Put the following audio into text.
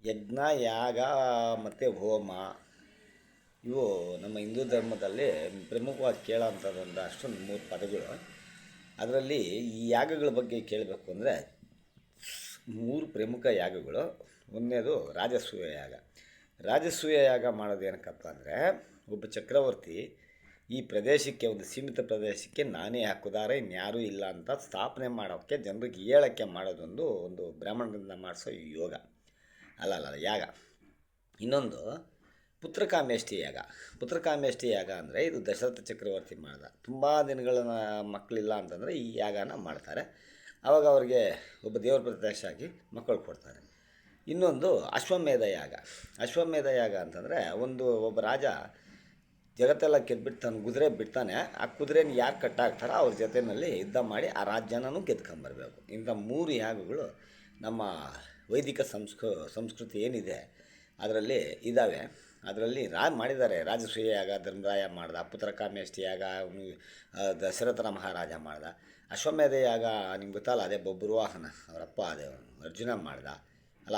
ಯಜ್ಞ ಯಾಗ ಮತ್ತು ಹೋಮ ಇವು ನಮ್ಮ ಹಿಂದೂ ಧರ್ಮದಲ್ಲಿ ಪ್ರಮುಖವಾಗಿ ಕೇಳೋಂಥದ್ದೊಂದು ಅಷ್ಟೊಂದು 3 ಪದಗಳು. ಅದರಲ್ಲಿ ಈ ಯಾಗಗಳ ಬಗ್ಗೆ ಕೇಳಬೇಕು ಅಂದರೆ 3 ಪ್ರಮುಖ ಯಾಗಗಳು. ಒಂದನೇದು ರಾಜಸೂಯ ಯಾಗ. ರಾಜಸೂಯ ಯಾಗ ಮಾಡೋದು ಏನಕ್ಕಪ್ಪ ಅಂದರೆ, ಒಬ್ಬ ಚಕ್ರವರ್ತಿ ಈ ಪ್ರದೇಶಕ್ಕೆ, ಒಂದು ಸೀಮಿತ ಪ್ರದೇಶಕ್ಕೆ ನಾನೇ ಹಕ್ಕುದಾರ, ಇನ್ಯಾರೂ ಇಲ್ಲ ಅಂತ ಸ್ಥಾಪನೆ ಮಾಡೋಕ್ಕೆ, ಜನರಿಗೆ ಹೇಳೋಕ್ಕೆ ಮಾಡೋದೊಂದು ಬ್ರಾಹ್ಮಣರಿಂದ ಮಾಡಿಸೋ ಯೋಗ ಅಲ್ಲ ಯಾಗ. ಇನ್ನೊಂದು ಪುತ್ರಕಾಮೇಷ್ಟಿ ಯಾಗ. ಪುತ್ರಕಾಮೇಷ್ಟಿ ಯಾಗ ಅಂದರೆ ಇದು ದಶರಥ ಚಕ್ರವರ್ತಿ ಮಾಡ್ದ. ತುಂಬ ದಿನಗಳ ಮಕ್ಕಳಿಲ್ಲ ಅಂತಂದರೆ ಈ ಯಾಗನ ಮಾಡ್ತಾರೆ. ಆವಾಗ ಅವ್ರಿಗೆ ಒಬ್ಬ ದೇವ್ರ ಪ್ರತ್ಯಕ್ಷ ಆಗಿ ಮಕ್ಕಳು ಕೊಡ್ತಾರೆ. ಇನ್ನೊಂದು ಅಶ್ವಮೇಧ ಯಾಗ. ಅಶ್ವಮೇಧ ಯಾಗ ಅಂತಂದರೆ ಒಬ್ಬ ರಾಜ ಜಗತ್ತೆಲ್ಲ ಗೆದ್ಬಿಟ್ಟು ತನ್ನ ಕುದುರೆ ಬಿಡ್ತಾನೆ. ಆ ಕುದುರೆನ ಯಾರು ಕಟ್ಟಾಕ್ತಾರೋ ಅವ್ರ ಜೊತೆಯಲ್ಲಿ ಯುದ್ಧ ಮಾಡಿ ಆ ರಾಜ್ಯನೂ ಗೆದ್ಕೊಂಬರ್ಬೇಕು. ಇಂಥ 3 ಯಾಗಗಳು ನಮ್ಮ ವೈದಿಕ ಸಂಸ್ಕೃತಿ ಏನಿದೆ ಅದರಲ್ಲಿ ಇದ್ದಾವೆ. ಅದರಲ್ಲಿ ಮಾಡಿದ್ದಾರೆ. ರಾಜಸೂಯ ಯಾಗ ಧರ್ಮರಾಯ ಮಾಡ್ದ, ಪುತ್ರಕಾಮೇಷ್ಟಿ ಯಾಗ ದಶರಥನ ಮಹಾರಾಜ ಮಾಡ್ದ, ಅಶ್ವಮೇಧ ಯಾಗ ನಿಮ್ಗೆ ಗೊತ್ತಲ್ಲ, ಅದೇ ಬೊಬ್ಬರು ವಾಹನ ಅವರಪ್ಪ ಅದೇ ಅರ್ಜುನ ಮಾಡ್ದ ಅಲ್ಲ.